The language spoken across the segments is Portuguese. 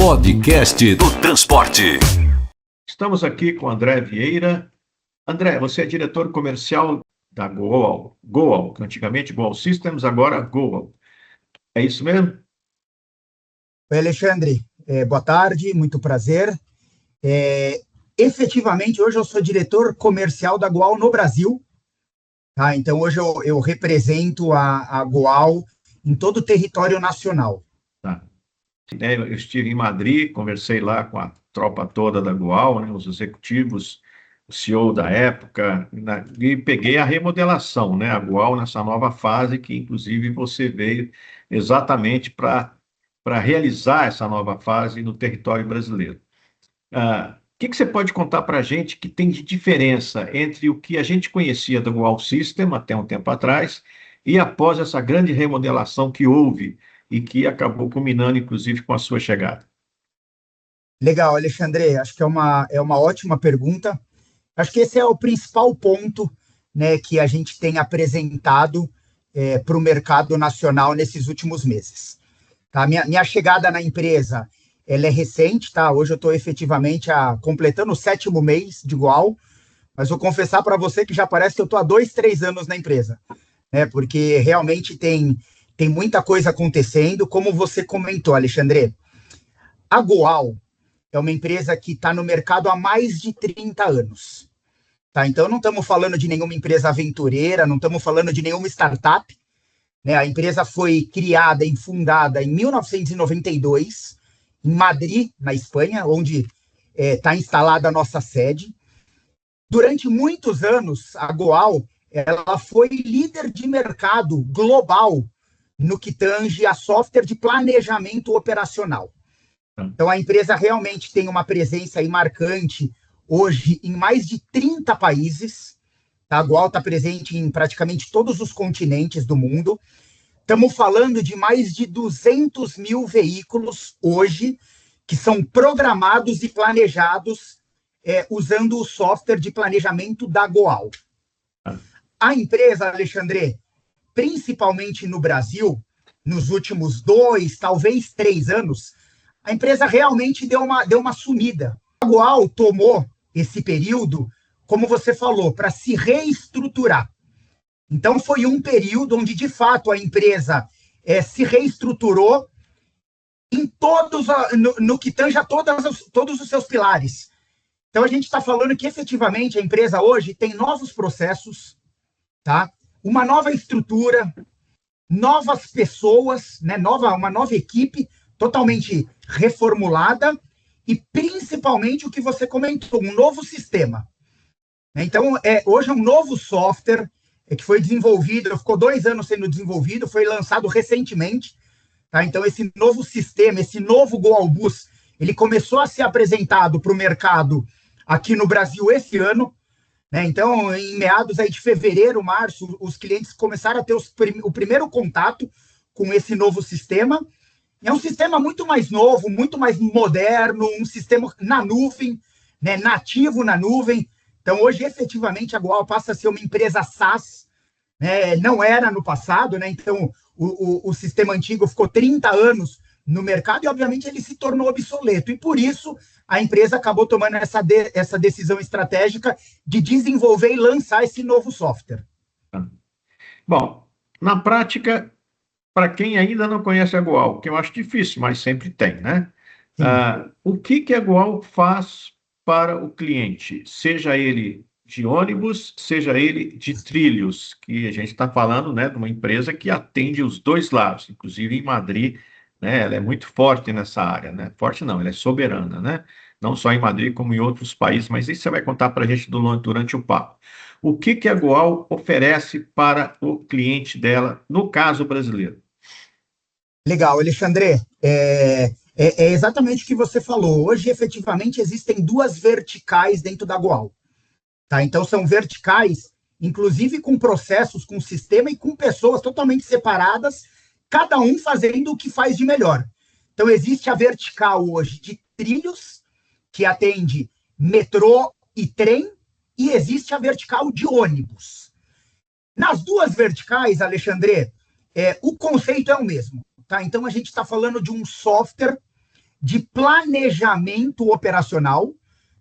Podcast do Transporte. Estamos aqui com André Vieira. André, você é diretor comercial da Goal, que antigamente Goal Systems, agora Goal. É isso mesmo? Oi, Alexandre. Boa tarde, muito prazer. Efetivamente, hoje eu sou diretor comercial da Goal no Brasil. Tá? Então, hoje eu represento a Goal em todo o território nacional. Tá. Eu estive em Madrid, conversei lá com a tropa toda da Goal, né, os executivos, o CEO da época, e peguei a remodelação, né, a Goal nessa nova fase, que inclusive você veio exatamente para realizar essa nova fase no território brasileiro. O que você pode contar para a gente que tem de diferença entre o que a gente conhecia do Goal System até um tempo atrás e após essa grande remodelação que houve e que acabou culminando, inclusive, com a sua chegada? Legal, Alexandre. Acho que é uma ótima pergunta. Acho que esse é o principal ponto, né, que a gente tem apresentado para o mercado nacional nesses últimos meses. Tá? Minha chegada na empresa, ela é recente, tá? Hoje eu estou efetivamente completando o 7º mês de Goal, mas vou confessar para você que já parece que eu estou há 2, 3 anos na empresa, né? Porque realmente tem muita coisa acontecendo, como você comentou, Alexandre. A Goal é uma empresa que está no mercado há mais de 30 anos. Tá? Então, não estamos falando de nenhuma empresa aventureira, não estamos falando de nenhuma startup. Né? A empresa foi criada e fundada em 1992, em Madrid, na Espanha, onde está instalada a nossa sede. Durante muitos anos, a Goal ela foi líder de mercado global no que tange a software de planejamento operacional. Então, a empresa realmente tem uma presença aí marcante hoje em mais de 30 países. Tá? A Goal está presente em praticamente todos os continentes do mundo. Estamos falando de mais de 200 mil veículos hoje que são programados e planejados usando o software de planejamento da Goal. A empresa, Alexandre, principalmente no Brasil, nos últimos 2, talvez 3 anos, a empresa realmente deu uma sumida. A Goal tomou esse período, como você falou, para se reestruturar. Então, foi um período onde, de fato, a empresa se reestruturou em no que tange a todos os seus pilares. Então, a gente está falando que, efetivamente, a empresa hoje tem novos processos, tá? Uma nova estrutura, novas pessoas, né? Uma nova equipe totalmente reformulada e, principalmente, o que você comentou, um novo sistema. Então, hoje é um novo software que foi desenvolvido, ficou 2 anos sendo desenvolvido, foi lançado recentemente. Tá? Então, esse novo sistema, esse novo GoalBus, ele começou a ser apresentado para o mercado aqui no Brasil esse ano. Né? Então, em meados aí de fevereiro, março, os clientes começaram a ter o primeiro contato com esse novo sistema. É um sistema muito mais novo, muito mais moderno, um sistema na nuvem, né? Nativo na nuvem. Então, hoje, efetivamente, a Goal passa a ser uma empresa SaaS, né? Não era no passado, né? Então, o sistema antigo ficou 30 anos no mercado e, obviamente, ele se tornou obsoleto. E, por isso, a empresa acabou tomando essa decisão estratégica de desenvolver e lançar esse novo software. Bom, na prática, para quem ainda não conhece a Goal, que eu acho difícil, mas sempre tem, né? O que a Goal faz para o cliente, seja ele de ônibus, seja ele de trilhos, que a gente está falando, né, de uma empresa que atende os dois lados, inclusive em Madrid, né, ela é muito forte nessa área, né? Forte não, ela é soberana, né? Não só em Madrid, como em outros países, mas isso você vai contar para a gente durante o papo. O que a Goal oferece para o cliente dela, no caso brasileiro? Legal, Alexandre. É exatamente o que você falou. Hoje, efetivamente, existem 2 verticais dentro da Goal. Tá? Então, são verticais, inclusive com processos, com sistema e com pessoas totalmente separadas, cada um fazendo o que faz de melhor. Então, existe a vertical hoje de trilhos, que atende metrô e trem, e existe a vertical de ônibus. Nas 2 verticais, Alexandre, o conceito é o mesmo. Tá? Então, a gente está falando de um software de planejamento operacional,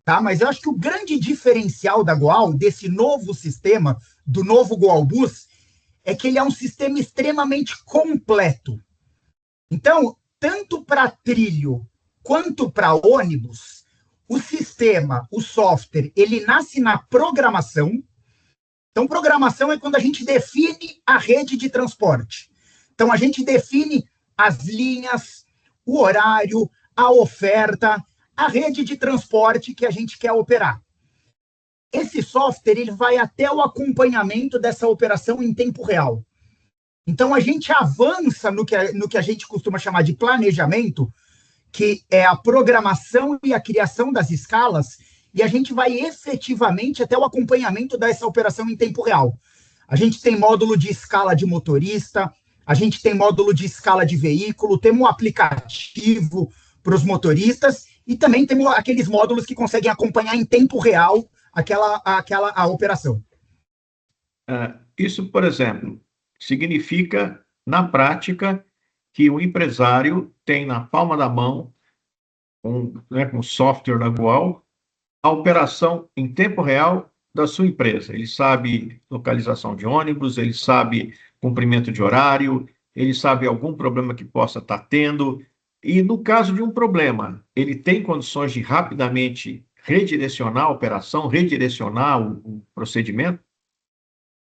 tá? Mas eu acho que o grande diferencial da Goal, desse novo sistema, do novo Goal Bus, é que ele é um sistema extremamente completo. Então, tanto para trilho quanto para ônibus, o sistema, o software, ele nasce na programação. Então, programação é quando a gente define a rede de transporte. Então, a gente define as linhas, o horário, a oferta, a rede de transporte que a gente quer operar. Esse software ele vai até o acompanhamento dessa operação em tempo real. Então, a gente avança no que a gente costuma chamar de planejamento, que é a programação e a criação das escalas, e a gente vai efetivamente até o acompanhamento dessa operação em tempo real. A gente tem módulo de escala de motorista, a gente tem módulo de escala de veículo, temos um aplicativo para os motoristas e também temos aqueles módulos que conseguem acompanhar em tempo real a operação. Isso, por exemplo, significa, na prática, que o empresário tem na palma da mão, com o software da Goal, a operação em tempo real da sua empresa. Ele sabe localização de ônibus, ele sabe cumprimento de horário, ele sabe algum problema que possa estar tendo, e no caso de um problema, ele tem condições de rapidamente redirecionar a operação, redirecionar o procedimento?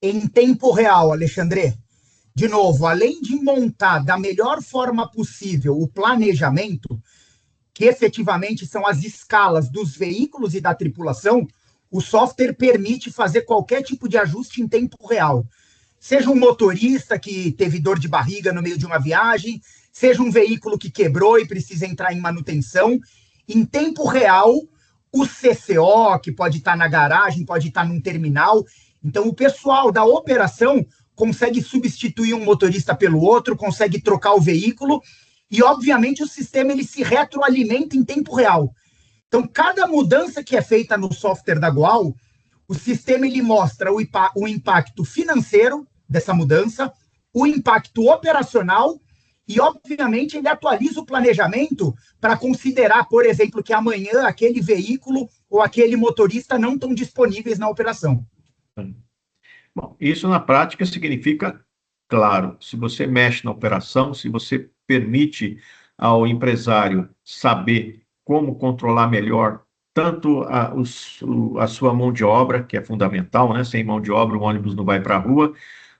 Em tempo real, Alexandre. De novo, além de montar da melhor forma possível o planejamento, que efetivamente são as escalas dos veículos e da tripulação, o software permite fazer qualquer tipo de ajuste em tempo real. Seja um motorista que teve dor de barriga no meio de uma viagem, seja um veículo que quebrou e precisa entrar em manutenção, em tempo real, o CCO, que pode estar na garagem, pode estar num terminal. Então, o pessoal da operação consegue substituir um motorista pelo outro, consegue trocar o veículo, e, obviamente, o sistema ele se retroalimenta em tempo real. Então, cada mudança que é feita no software da Goal, o sistema ele mostra o impacto financeiro dessa mudança, o impacto operacional e, obviamente, ele atualiza o planejamento para considerar, por exemplo, que amanhã aquele veículo ou aquele motorista não estão disponíveis na operação. Bom, isso na prática significa, claro, se você mexe na operação, se você permite ao empresário saber como controlar melhor tanto a sua mão de obra, que é fundamental, né? Sem mão de obra o ônibus não vai para a rua,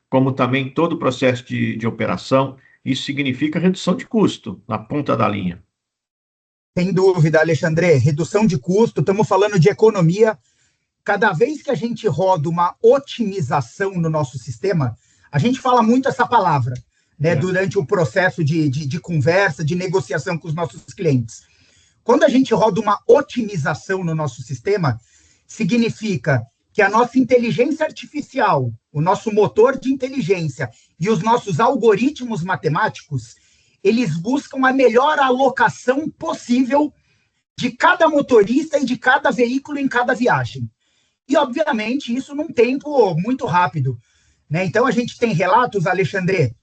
como também todo o processo de operação, isso significa redução de custo na ponta da linha. Sem dúvida, Alexandre, redução de custo, estamos falando de economia. Cada vez que a gente roda uma otimização no nosso sistema, a gente fala muito essa palavra, né, durante o processo de conversa, de negociação com os nossos clientes. Quando a gente roda uma otimização no nosso sistema, significa que a nossa inteligência artificial, o nosso motor de inteligência e os nossos algoritmos matemáticos, eles buscam a melhor alocação possível de cada motorista e de cada veículo em cada viagem. E, obviamente, isso num tempo muito rápido, né? Então, a gente tem relatos, Alexandre,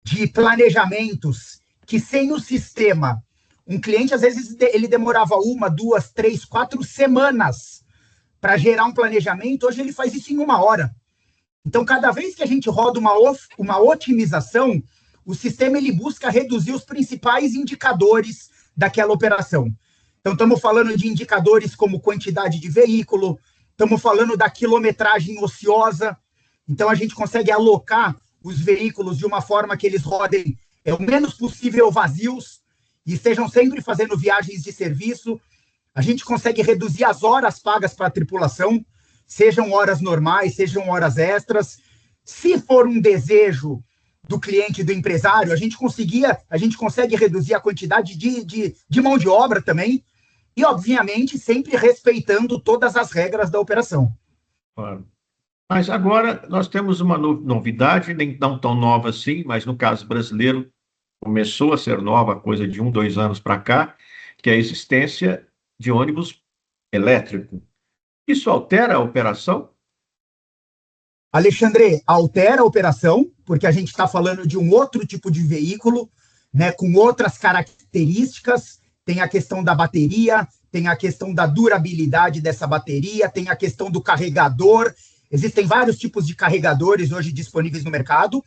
de planejamentos que, sem o sistema, um cliente, às vezes, ele demorava 1, 2, 3, 4 semanas para gerar um planejamento. Hoje, ele faz isso em 1 hora. Então, cada vez que a gente roda uma otimização, o sistema ele busca reduzir os principais indicadores daquela operação. Então, estamos falando de indicadores como quantidade de veículo, estamos falando da quilometragem ociosa. Então, a gente consegue alocar os veículos de uma forma que eles rodem o menos possível vazios e estejam sempre fazendo viagens de serviço. A gente consegue reduzir as horas pagas para a tripulação, sejam horas normais, sejam horas extras. Se for um desejo do cliente, do empresário, a gente consegue reduzir a quantidade de mão de obra também, e, obviamente, sempre respeitando todas as regras da operação. Claro. Mas agora nós temos uma novidade, nem não tão nova assim, mas no caso brasileiro começou a ser nova, coisa de 1, 2 anos para cá, que é a existência de ônibus elétrico. Isso altera a operação? Alexandre, altera a operação, porque a gente está falando de um outro tipo de veículo, né, com outras características, tem a questão da bateria, tem a questão da durabilidade dessa bateria, tem a questão do carregador. Existem vários tipos de carregadores hoje disponíveis no mercado.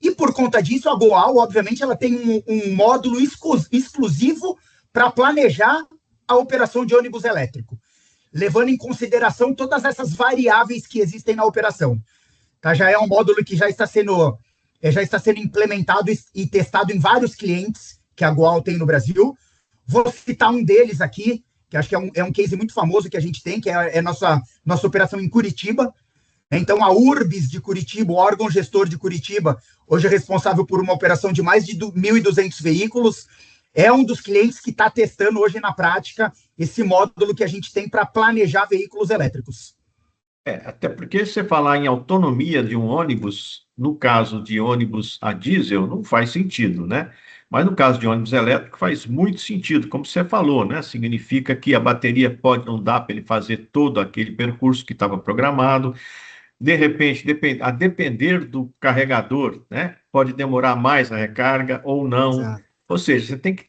E por conta disso, a Goal, obviamente, ela tem um módulo exclusivo para planejar a operação de ônibus elétrico, levando em consideração todas essas variáveis que existem na operação. Tá? Já é um módulo que já está sendo implementado e testado em vários clientes que a Goal tem no Brasil. Vou citar um deles aqui, que acho que é um case muito famoso que a gente tem, que é nossa operação em Curitiba. Então, a Urbis de Curitiba, o órgão gestor de Curitiba, hoje é responsável por uma operação de mais de 1.200 veículos, é um dos clientes que está testando hoje na prática esse módulo que a gente tem para planejar veículos elétricos. Até porque você falar em autonomia de um ônibus, no caso de ônibus a diesel, não faz sentido, né? Mas no caso de ônibus elétrico faz muito sentido, como você falou, né? Significa que a bateria pode não dar para ele fazer todo aquele percurso que estava programado. De repente, a depender do carregador, né? Pode demorar mais a recarga ou não. Exato. Ou seja, você tem que,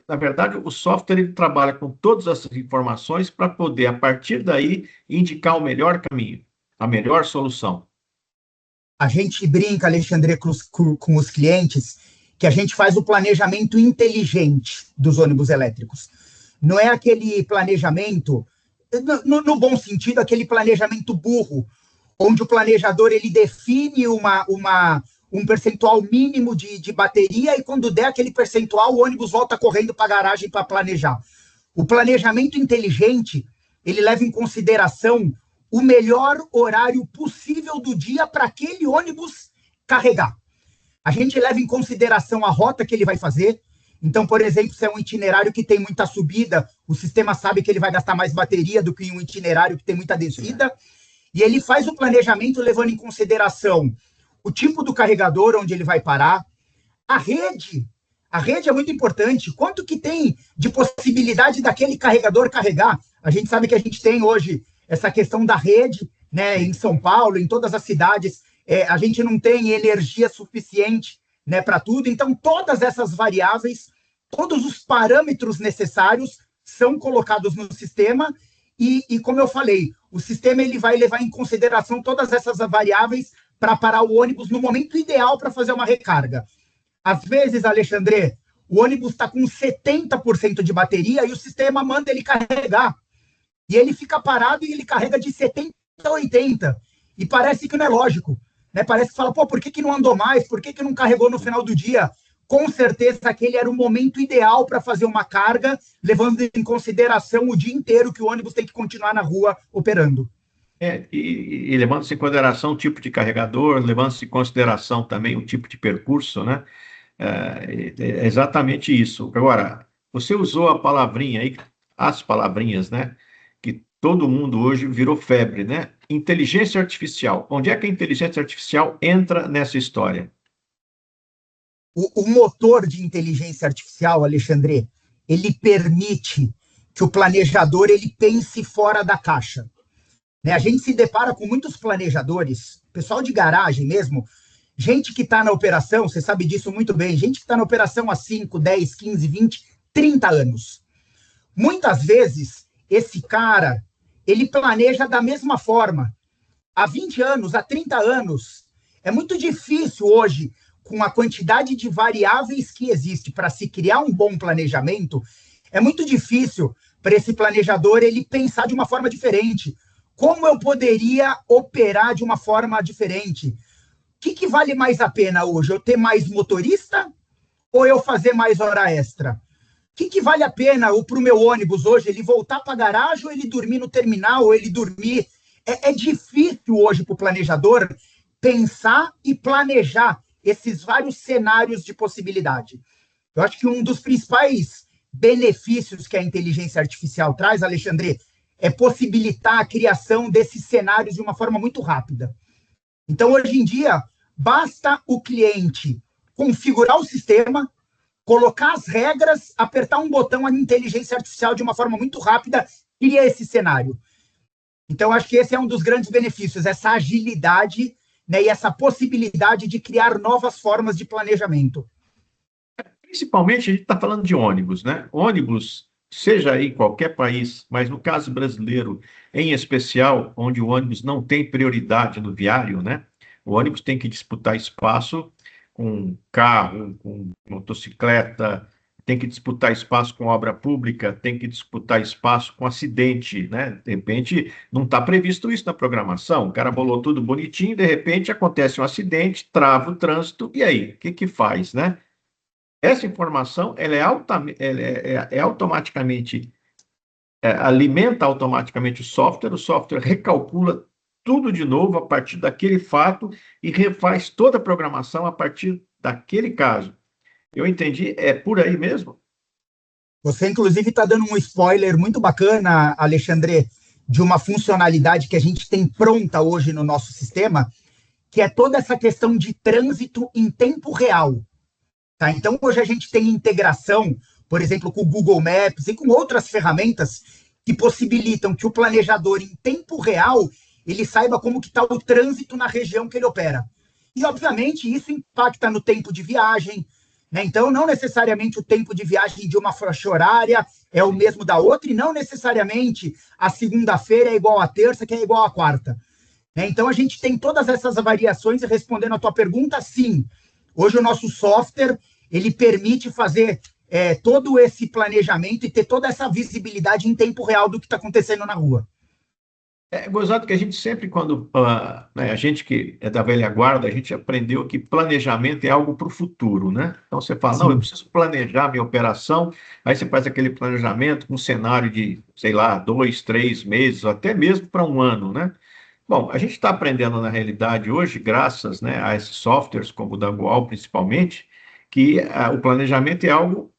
na verdade, o software ele trabalha com todas essas informações para poder, a partir daí, indicar o melhor caminho, a melhor solução. A gente brinca, Alexandre, com os clientes, que a gente faz o planejamento inteligente dos ônibus elétricos. Não é aquele planejamento, no bom sentido, aquele planejamento burro, onde o planejador ele define um percentual mínimo de bateria e quando der aquele percentual, o ônibus volta correndo para a garagem para planejar. O planejamento inteligente, ele leva em consideração o melhor horário possível do dia para aquele ônibus carregar. A gente leva em consideração a rota que ele vai fazer. Então, por exemplo, se é um itinerário que tem muita subida, o sistema sabe que ele vai gastar mais bateria do que um itinerário que tem muita descida. E ele faz o planejamento levando em consideração o tipo do carregador onde ele vai parar, a rede é muito importante, quanto que tem de possibilidade daquele carregador carregar. A gente sabe que a gente tem hoje essa questão da rede, né, em São Paulo, em todas as cidades, a gente não tem energia suficiente, né, para tudo, então todas essas variáveis, todos os parâmetros necessários são colocados no sistema e como eu falei, o sistema ele vai levar em consideração todas essas variáveis para parar o ônibus no momento ideal para fazer uma recarga. Às vezes, Alexandre, o ônibus está com 70% de bateria e o sistema manda ele carregar. E ele fica parado e ele carrega de 70% a 80%. E parece que não é lógico. Né? Parece que fala, por que não andou mais? Por que não carregou no final do dia? Com certeza aquele era o momento ideal para fazer uma carga, levando em consideração o dia inteiro que o ônibus tem que continuar na rua operando. E levando-se em consideração o tipo de carregador, levando-se em consideração também o tipo de percurso, né? É exatamente isso. Agora, você usou a palavrinha aí, as palavrinhas, né? Que todo mundo hoje virou febre, né? Inteligência artificial. Onde é que a inteligência artificial entra nessa história? O motor de inteligência artificial, Alexandre, ele permite que o planejador ele pense fora da caixa. Né? A gente se depara com muitos planejadores, pessoal de garagem mesmo, gente que está na operação, você sabe disso muito bem, gente que está na operação há 5, 10, 15, 20, 30 anos. Muitas vezes, esse cara, ele planeja da mesma forma. Há 20 anos, há 30 anos. É muito difícil hoje, com a quantidade de variáveis que existe para se criar um bom planejamento, é muito difícil para esse planejador ele pensar de uma forma diferente. Como eu poderia operar de uma forma diferente? O que vale mais a pena hoje? Eu ter mais motorista ou eu fazer mais hora extra? O que vale a pena para o meu ônibus hoje? Ele voltar para a garagem ou ele dormir no terminal ou ele dormir? É difícil hoje para o planejador pensar e planejar esses vários cenários de possibilidade. Eu acho que um dos principais benefícios que a inteligência artificial traz, Alexandre, é possibilitar a criação desses cenários de uma forma muito rápida. Então, hoje em dia, basta o cliente configurar o sistema, colocar as regras, apertar um botão, a inteligência artificial de uma forma muito rápida cria esse cenário. Então, acho que esse é um dos grandes benefícios, essa agilidade, né, e essa possibilidade de criar novas formas de planejamento. Principalmente, a gente está falando de ônibus, né? Ônibus, seja em qualquer país, mas no caso brasileiro, em especial, onde o ônibus não tem prioridade no viário, né? O ônibus tem que disputar espaço com carro, com motocicleta, tem que disputar espaço com obra pública, tem que disputar espaço com acidente, né? De repente, não está previsto isso na programação. O cara bolou tudo bonitinho, de repente acontece um acidente, trava o trânsito, e aí? O que que faz, né? Essa informação ela é automaticamente, alimenta automaticamente o software recalcula tudo de novo a partir daquele fato e refaz toda a programação a partir daquele caso. Eu entendi, é por aí mesmo? Você, inclusive, está dando um spoiler muito bacana, Alexandre, de uma funcionalidade que a gente tem pronta hoje no nosso sistema, que é toda essa questão de trânsito em tempo real. Tá? Então, hoje a gente tem integração, por exemplo, com o Google Maps e com outras ferramentas que possibilitam que o planejador, em tempo real, ele saiba como que está o trânsito na região que ele opera. E, obviamente, isso impacta no tempo de viagem, né? Então, não necessariamente o tempo de viagem de uma faixa horária é o mesmo da outra, e não necessariamente a segunda-feira é igual à terça, que é igual à quarta. Né? Então, a gente tem todas essas variações, e respondendo a tua pergunta, sim. Hoje, o nosso software, ele permite fazer todo esse planejamento e ter toda essa visibilidade em tempo real do que está acontecendo na rua. É gozado que a gente sempre, quando né, a gente que é da velha guarda, a gente aprendeu que planejamento é algo para o futuro, né? Então você fala, não, eu Sim. preciso planejar minha operação, aí você faz aquele planejamento com um cenário de, sei lá, 2, 3 meses, ou até mesmo para um ano, né? Bom, a gente está aprendendo na realidade hoje, graças, né, a esses softwares, como o da Goal principalmente, que o planejamento é algo,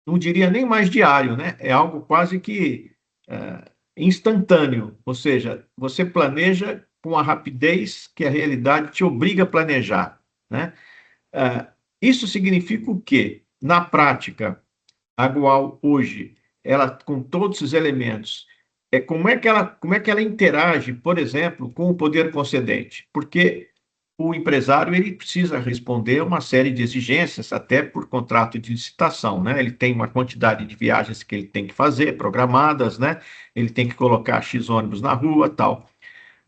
não diria nem mais diário, né? É algo quase que instantâneo, ou seja, você planeja com a rapidez que a realidade te obriga a planejar, né? Isso significa o quê? Na prática, a Goal hoje, ela com todos esses elementos, como é que ela interage, por exemplo, com o poder concedente? Porque o empresário ele precisa responder uma série de exigências, até por contrato de licitação, né? Ele tem uma quantidade de viagens que ele tem que fazer, programadas, né? Ele tem que colocar X ônibus na rua, tal.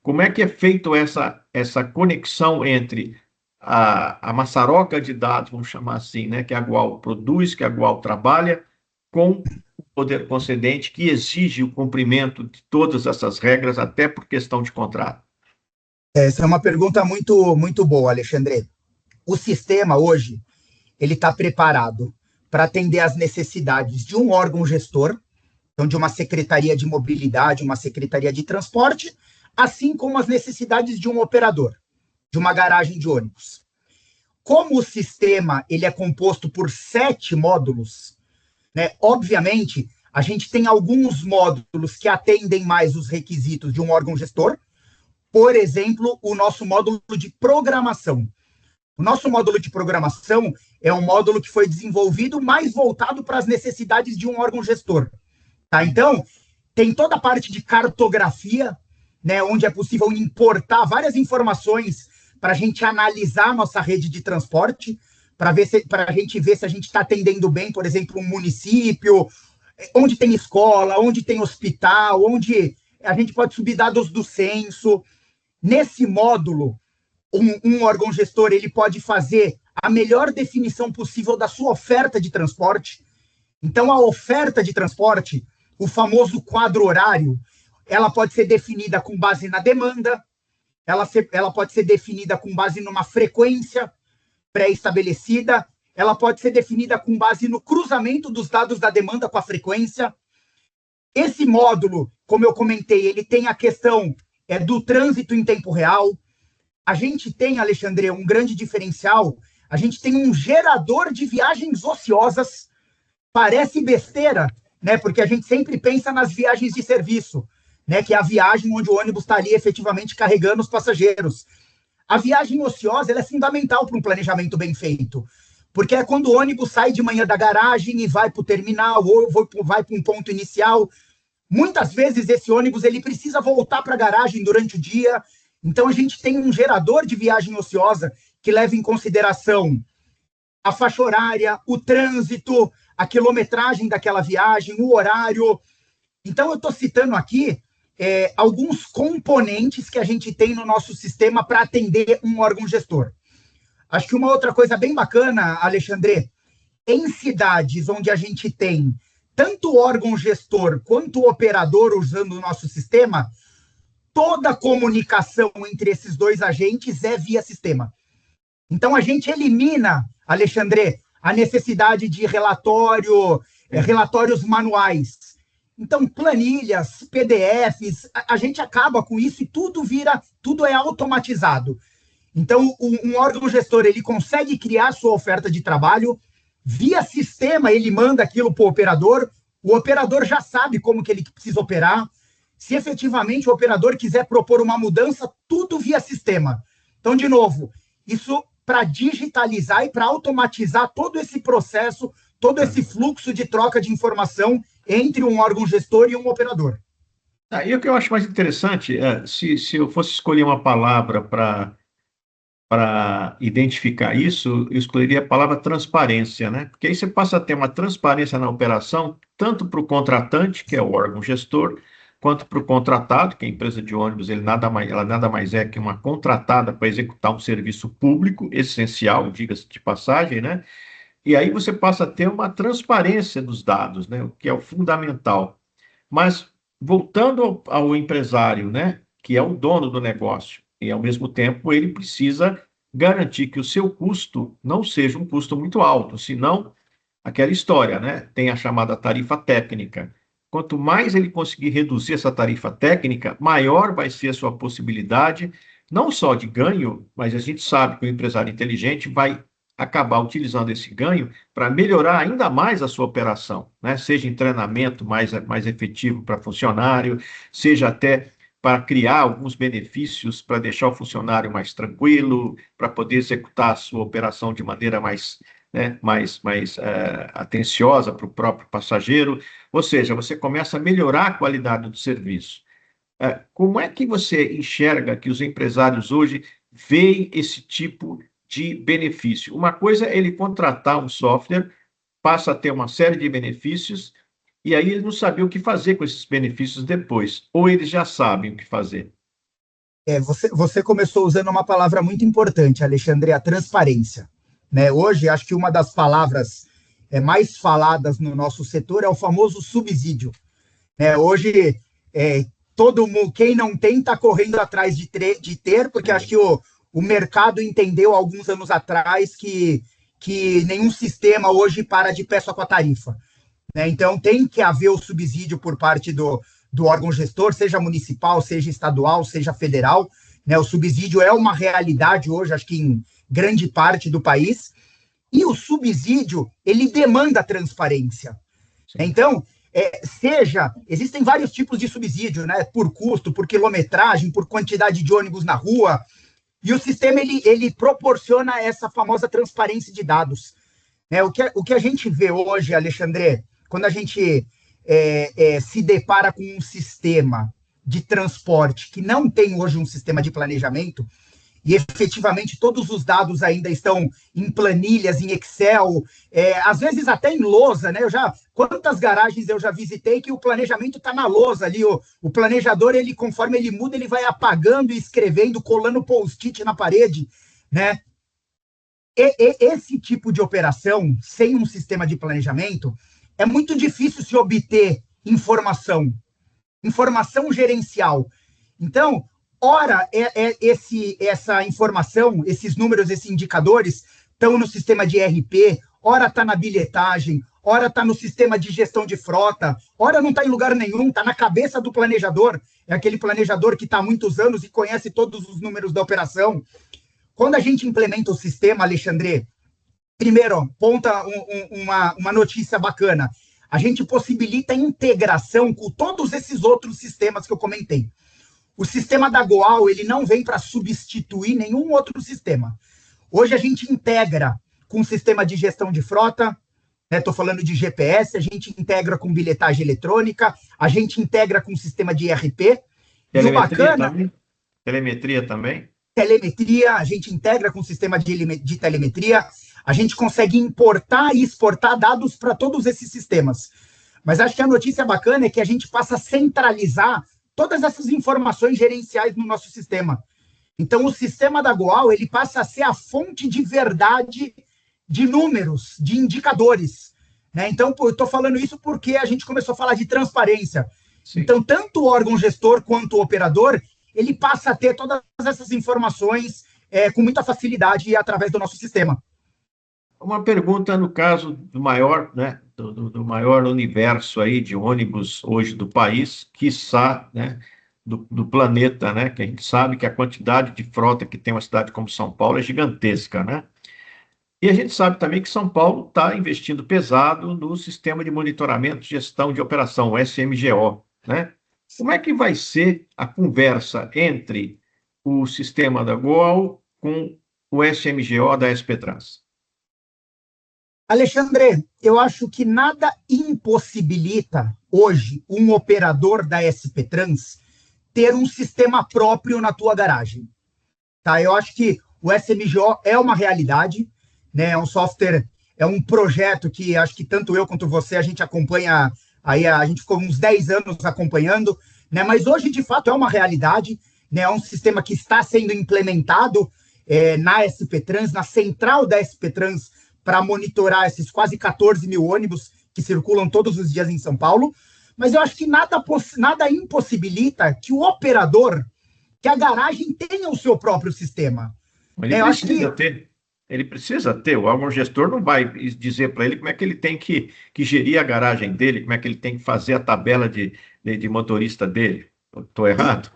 Como é que é feito essa conexão entre a maçaroca de dados, vamos chamar assim, né? Que a Gual produz, que a Gual trabalha, com o poder concedente que exige o cumprimento de todas essas regras, até por questão de contrato? Essa é uma pergunta muito, muito boa, Alexandre. O sistema hoje, ele está preparado para atender às necessidades de um órgão gestor, então de uma secretaria de mobilidade, uma secretaria de transporte, assim como as necessidades de um operador, de uma garagem de ônibus. Como o sistema ele é composto por 7 módulos, né, obviamente, a gente tem alguns módulos que atendem mais os requisitos de um órgão gestor, por exemplo, o nosso módulo de programação. O nosso módulo de programação é um módulo que foi desenvolvido mais voltado para as necessidades de um órgão gestor. Tá? Então, tem toda a parte de cartografia, né, onde é possível importar várias informações para a gente analisar a nossa rede de transporte, para a gente ver se a gente está atendendo bem, por exemplo, um município, onde tem escola, onde tem hospital, onde a gente pode subir dados do censo. Nesse módulo, um órgão gestor ele pode fazer a melhor definição possível da sua oferta de transporte. Então, a oferta de transporte, o famoso quadro horário, ela pode ser definida com base na demanda, ela pode ser definida com base numa frequência pré-estabelecida, ela pode ser definida com base no cruzamento dos dados da demanda com a frequência. Esse módulo, como eu comentei, ele tem a questão do trânsito em tempo real. A gente tem, Alexandre, um grande diferencial. A gente tem um gerador de viagens ociosas. Parece besteira, né? Porque a gente sempre pensa nas viagens de serviço, né? Que é a viagem onde o ônibus está ali efetivamente carregando os passageiros. A viagem ociosa ela é fundamental para um planejamento bem feito, porque é quando o ônibus sai de manhã da garagem e vai para o terminal ou vai para um ponto inicial. Muitas vezes esse ônibus ele precisa voltar para a garagem durante o dia. Então a gente tem um gerador de viagem ociosa que leva em consideração a faixa horária, o trânsito, a quilometragem daquela viagem, o horário. Então, eu estou citando aqui alguns componentes que a gente tem no nosso sistema para atender um órgão gestor. Acho que uma outra coisa bem bacana, Alexandre, em cidades onde a gente tem tanto o órgão gestor quanto o operador usando o nosso sistema, toda a comunicação entre esses dois agentes é via sistema. Então, a gente elimina, Alexandre, a necessidade de relatórios manuais. Então, planilhas, PDFs, a gente acaba com isso e tudo é automatizado. Então, um órgão gestor, ele consegue criar sua oferta de trabalho, via sistema ele manda aquilo para o operador já sabe como que ele precisa operar. Se efetivamente o operador quiser propor uma mudança, tudo via sistema. Então, de novo, isso para digitalizar e para automatizar todo esse processo, todo esse fluxo de troca de informação entre um órgão gestor e um operador. E o que eu acho mais interessante, se eu fosse escolher uma palavra para identificar isso, eu escolheria a palavra transparência, né? Porque aí você passa a ter uma transparência na operação, tanto para o contratante, que é o órgão gestor, quanto para o contratado, que é a empresa de ônibus, ela nada mais é que uma contratada para executar um serviço público essencial, diga-se de passagem, né? E aí você passa a ter uma transparência dos dados, né? O que é o fundamental. Mas, voltando ao empresário, né? Que é o dono do negócio, e, ao mesmo tempo, ele precisa garantir que o seu custo não seja um custo muito alto, senão, aquela história, né? Tem a chamada tarifa técnica. Quanto mais ele conseguir reduzir essa tarifa técnica, maior vai ser a sua possibilidade, não só de ganho, mas a gente sabe que o empresário inteligente vai acabar utilizando esse ganho para melhorar ainda mais a sua operação, né? Seja em treinamento mais efetivo para funcionário, seja até para criar alguns benefícios para deixar o funcionário mais tranquilo, para poder executar a sua operação de maneira mais, né, mais atenciosa para o próprio passageiro. Ou seja, você começa a melhorar a qualidade do serviço. Como é que você enxerga que os empresários hoje veem esse tipo de benefício? Uma coisa é ele contratar um software, passa a ter uma série de benefícios, e aí ele não sabia o que fazer com esses benefícios depois, ou eles já sabem o que fazer. Você começou usando uma palavra muito importante, Alexandre, a transparência. Né? Hoje, acho que uma das palavras mais faladas no nosso setor é o famoso subsídio. Né? Hoje, todo mundo, quem não tem, está correndo atrás de ter, porque acho que o mercado entendeu alguns anos atrás que nenhum sistema hoje para de pé só com a tarifa. Né? Então, tem que haver o subsídio por parte do órgão gestor, seja municipal, seja estadual, seja federal. Né? O subsídio é uma realidade hoje, acho que em grande parte do país. E o subsídio, ele demanda transparência. Sim. Então, existem vários tipos de subsídio, né? Por custo, por quilometragem, por quantidade de ônibus na rua. E o sistema, ele proporciona essa famosa transparência de dados. Né? O que a gente vê hoje, Alexandre, quando a gente se depara com um sistema de transporte que não tem hoje um sistema de planejamento, e efetivamente todos os dados ainda estão em planilhas, em Excel, às vezes até em lousa, né? Quantas garagens eu já visitei que o planejamento está na lousa ali, o planejador, conforme ele muda, ele vai apagando e escrevendo, colando post-it na parede, né? Esse tipo de operação, sem um sistema de planejamento, é muito difícil se obter informação gerencial. Então, ora, essa informação, esses números, esses indicadores, estão no sistema de ERP, ora está na bilhetagem, ora está no sistema de gestão de frota, ora não está em lugar nenhum, está na cabeça do planejador, é aquele planejador que está há muitos anos e conhece todos os números da operação. Quando a gente implementa o sistema, Alexandre, primeiro, ponta uma notícia bacana, a gente possibilita a integração com todos esses outros sistemas que eu comentei. O sistema da Goal, ele não vem para substituir nenhum outro sistema. Hoje a gente integra com o sistema de gestão de frota, estou falando de GPS, a gente integra com bilhetagem eletrônica, a gente integra com o sistema de ERP. Telemetria também? Telemetria também? Telemetria, a gente integra com o sistema de telemetria, a gente consegue importar e exportar dados para todos esses sistemas. Mas acho que a notícia bacana é que a gente passa a centralizar todas essas informações gerenciais no nosso sistema. Então, o sistema da Goal, ele passa a ser a fonte de verdade de números, de indicadores. Né? Então, eu estou falando isso porque a gente começou a falar de transparência. Sim. Então, tanto o órgão gestor quanto o operador, ele passa a ter todas essas informações com muita facilidade através do nosso sistema. Uma pergunta no caso do maior, né, do maior universo aí de ônibus hoje do país, quiçá, né, do planeta, né, que a gente sabe que a quantidade de frota que tem uma cidade como São Paulo é gigantesca, né? E a gente sabe também que São Paulo está investindo pesado no sistema de monitoramento e gestão de operação, o SMGO, né? Como é que vai ser a conversa entre o sistema da Goal com o SMGO da SP Trans? Alexandre, eu acho que nada impossibilita hoje um operador da SP Trans ter um sistema próprio na tua garagem. Tá? Eu acho que o SMGO é uma realidade, né? É um software, é um projeto que acho que tanto eu quanto você, a gente acompanha, aí a gente ficou uns 10 anos acompanhando, né? Mas hoje, de fato, é uma realidade, né? É um sistema que está sendo implementado na SP Trans, na central da SP Trans, para monitorar esses quase 14 mil ônibus que circulam todos os dias em São Paulo. Mas eu acho que nada impossibilita que o operador, que a garagem tenha o seu próprio sistema. Ele precisa ter, o órgão gestor não vai dizer para ele como é que ele tem que gerir a garagem dele, como é que ele tem que fazer a tabela de motorista dele. Estou errado?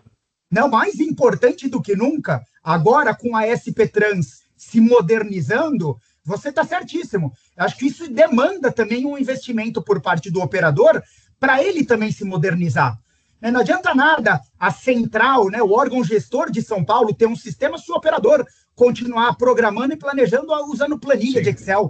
Não, mais importante do que nunca, agora com a SP Trans se modernizando, você está certíssimo. Acho que isso demanda também um investimento por parte do operador para ele também se modernizar. Não adianta nada a central, né, o órgão gestor de São Paulo, ter um sistema se o operador continuar programando e planejando usando planilha de Excel.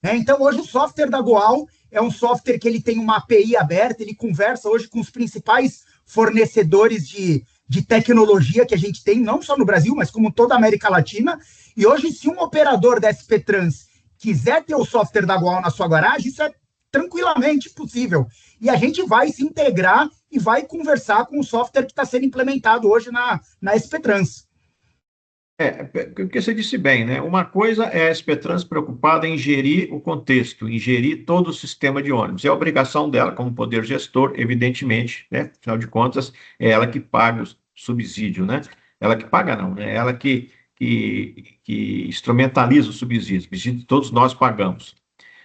Então, hoje o software da Goal é um software que ele tem uma API aberta, ele conversa hoje com os principais fornecedores de tecnologia que a gente tem, não só no Brasil, mas como toda a América Latina. E hoje, se um operador da SP Trans quiser ter o software da Goal na sua garagem, isso é tranquilamente possível. E a gente vai se integrar e vai conversar com o software que está sendo implementado hoje na SP Trans. Porque você disse bem, né? Uma coisa é a SP Trans preocupada em gerir o contexto, em gerir todo o sistema de ônibus. É a obrigação dela, como poder gestor, evidentemente, né? Afinal de contas, é ela que paga o subsídio, né? Ela que paga, não, né? Ela que instrumentaliza o subsídio todos nós pagamos.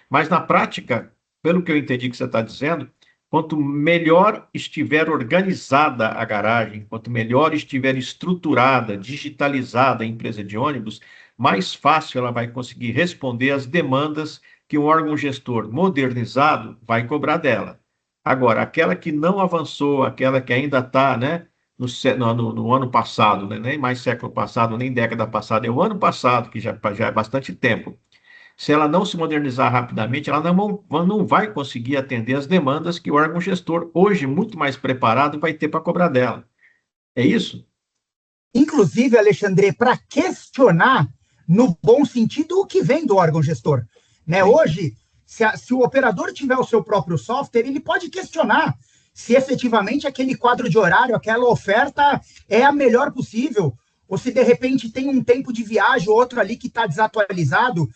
Mas, na prática, pelo que eu entendi que você está dizendo, quanto melhor estiver organizada a garagem, quanto melhor estiver estruturada, digitalizada a empresa de ônibus, mais fácil ela vai conseguir responder às demandas que um órgão gestor modernizado vai cobrar dela. Agora, aquela que não avançou, aquela que ainda está, né, no ano passado, né, nem mais século passado, nem década passada, é o ano passado, que já é bastante tempo. Se ela não se modernizar rapidamente, ela não vai conseguir atender as demandas que o órgão gestor, hoje muito mais preparado, vai ter para cobrar dela. É isso? Inclusive, Alexandre, para questionar, no bom sentido, o que vem do órgão gestor. Né? Hoje, se o operador tiver o seu próprio software, ele pode questionar se efetivamente aquele quadro de horário, aquela oferta é a melhor possível, ou se de repente tem um tempo de viagem ou outro ali que está desatualizado.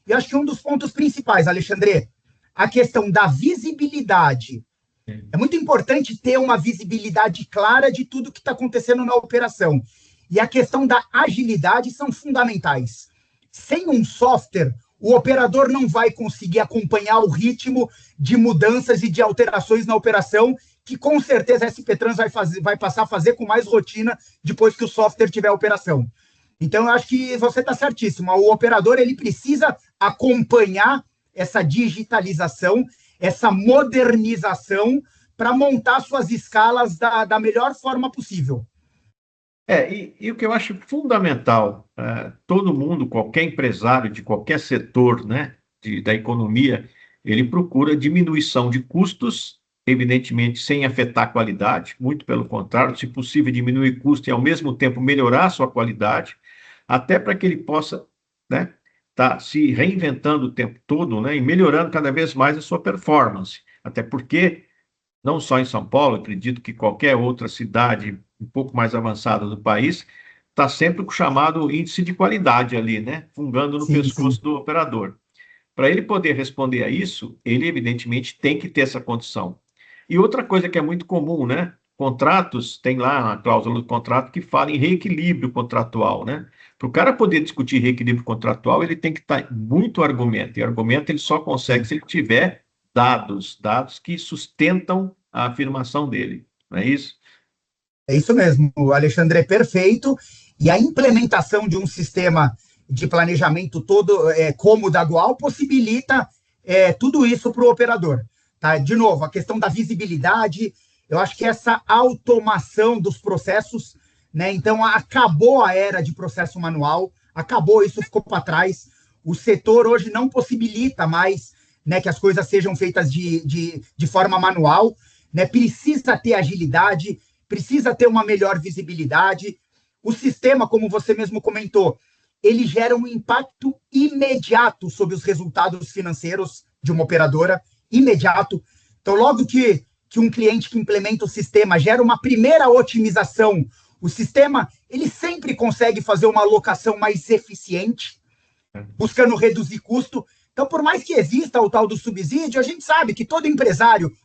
E acho que um dos pontos principais, Alexandre, a questão da visibilidade. É muito importante ter uma visibilidade clara de tudo que está acontecendo na operação. E a questão da agilidade são fundamentais. Sem um software, o operador não vai conseguir acompanhar o ritmo de mudanças e de alterações na operação, que com certeza a SP Trans vai passar a fazer com mais rotina depois que o software tiver operação. Então, eu acho que você está certíssimo. O operador ele precisa acompanhar essa digitalização, essa modernização, para montar suas escalas da melhor forma possível. E o que eu acho fundamental, todo mundo, qualquer empresário de qualquer setor, né, da economia, ele procura diminuição de custos, evidentemente sem afetar a qualidade, muito pelo contrário, se possível diminuir custo e ao mesmo tempo melhorar a sua qualidade, até para que ele possa, né, está se reinventando o tempo todo, né, e melhorando cada vez mais a sua performance. Até porque, não só em São Paulo, acredito que qualquer outra cidade um pouco mais avançada do país está sempre com o chamado índice de qualidade ali, né, fungando no Sim, sim. pescoço do operador. Para ele poder responder a isso, ele evidentemente tem que ter essa condição. E outra coisa que é muito comum, né? Contratos, tem lá a cláusula do contrato que fala em reequilíbrio contratual, né? Para o cara poder discutir reequilíbrio contratual, ele tem que estar muito argumento. E argumento ele só consegue se ele tiver dados que sustentam a afirmação dele. Não é isso? É isso mesmo, o Alexandre é perfeito. E a implementação de um sistema de planejamento todo como o da Gual possibilita tudo isso para o operador. Tá? De novo, a questão da visibilidade, eu acho que essa automação dos processos, né? Então, acabou a era de processo manual, acabou, isso ficou para trás. O setor hoje não possibilita mais, né, que as coisas sejam feitas de forma manual, né? Precisa ter agilidade, precisa ter uma melhor visibilidade. O sistema, como você mesmo comentou, ele gera um impacto imediato sobre os resultados financeiros de uma operadora, imediato. Então, logo que um cliente que implementa o sistema gera uma primeira otimização, o sistema ele sempre consegue fazer uma alocação mais eficiente, buscando reduzir custo. Então, por mais que exista o tal do subsídio, a gente sabe que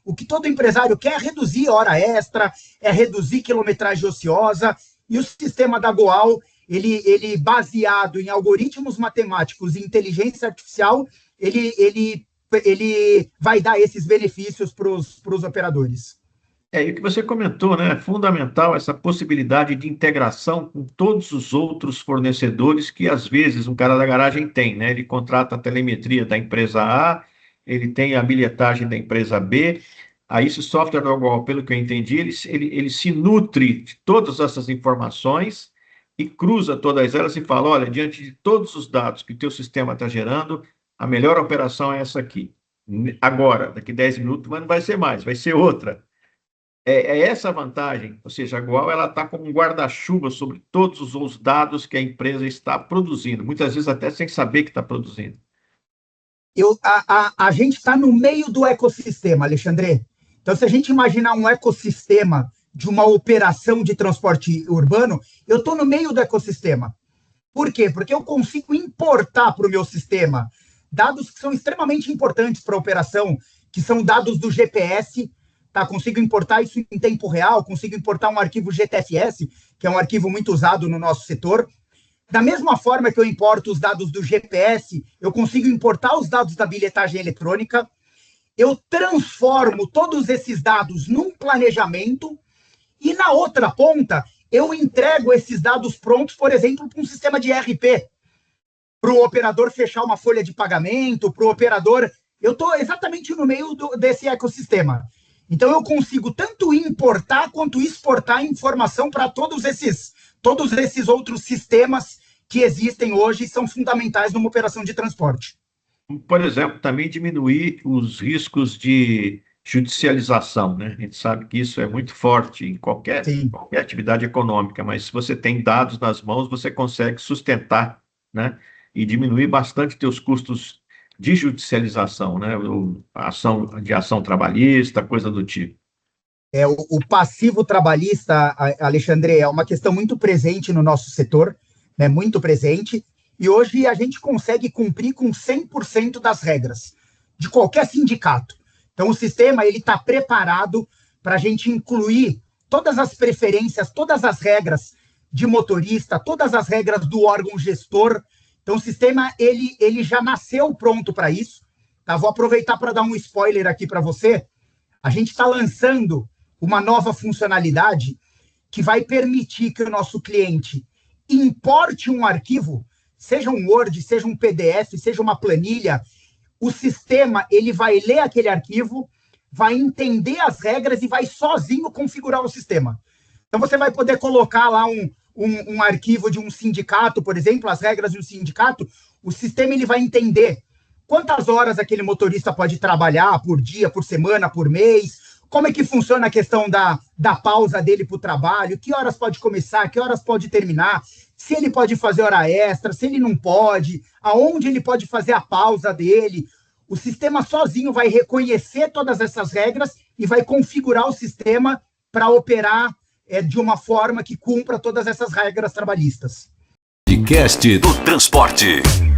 o que todo empresário quer é reduzir hora extra, é reduzir quilometragem ociosa, e o sistema da Goal, ele baseado em algoritmos matemáticos e inteligência artificial, ele vai dar esses benefícios para os operadores. E o que você comentou, né? É fundamental essa possibilidade de integração com todos os outros fornecedores que, às vezes, um cara da garagem tem, né? Ele contrata a telemetria da empresa A, ele tem a bilhetagem da empresa B. Aí, esse software do Algol, pelo que eu entendi, ele se nutre de todas essas informações e cruza todas elas e fala: olha, diante de todos os dados que o teu sistema está gerando, a melhor operação é essa aqui. Agora, daqui 10 minutos, mas não vai ser mais, vai ser outra. É essa a vantagem, ou seja, a Goal ela está como um guarda-chuva sobre todos os dados que a empresa está produzindo, muitas vezes até sem saber que está produzindo. A gente está no meio do ecossistema, Alexandre. Então, se a gente imaginar um ecossistema de uma operação de transporte urbano, eu estou no meio do ecossistema. Por quê? Porque eu consigo importar para o meu sistema dados que são extremamente importantes para a operação, que são dados do GPS. Tá, consigo importar isso em tempo real, consigo importar um arquivo GTFS, que é um arquivo muito usado no nosso setor. Da mesma forma que eu importo os dados do GPS, eu consigo importar os dados da bilhetagem eletrônica, eu transformo todos esses dados num planejamento e, na outra ponta, eu entrego esses dados prontos, por exemplo, para um sistema de ERP, para o operador fechar uma folha de pagamento, para o operador... Eu estou exatamente no meio desse ecossistema. Então, eu consigo tanto importar quanto exportar informação para todos esses outros sistemas que existem hoje e são fundamentais numa operação de transporte. Por exemplo, também diminuir os riscos de judicialização, né? A gente sabe que isso é muito forte em qualquer atividade econômica, mas se você tem dados nas mãos, você consegue sustentar, né? E diminuir bastante teus custos de judicialização, né? Ação trabalhista, coisa do tipo. O passivo trabalhista, Alexandre, é uma questão muito presente no nosso setor, né? Muito presente, e hoje a gente consegue cumprir com 100% das regras de qualquer sindicato. Então, o sistema está preparado para a gente incluir todas as preferências, todas as regras de motorista, todas as regras do órgão gestor. Então, o sistema ele já nasceu pronto para isso. Tá? Vou aproveitar para dar um spoiler aqui para você. A gente está lançando uma nova funcionalidade que vai permitir que o nosso cliente importe um arquivo, seja um Word, seja um PDF, seja uma planilha. O sistema ele vai ler aquele arquivo, vai entender as regras e vai sozinho configurar o sistema. Então, você vai poder colocar lá um arquivo de um sindicato, por exemplo, as regras de um sindicato, o sistema ele vai entender quantas horas aquele motorista pode trabalhar por dia, por semana, por mês, como é que funciona a questão da pausa dele para o trabalho, que horas pode começar, que horas pode terminar, se ele pode fazer hora extra, se ele não pode, aonde ele pode fazer a pausa dele. O sistema sozinho vai reconhecer todas essas regras e vai configurar o sistema para operar de uma forma que cumpra todas essas regras trabalhistas. Podcast do Transporte.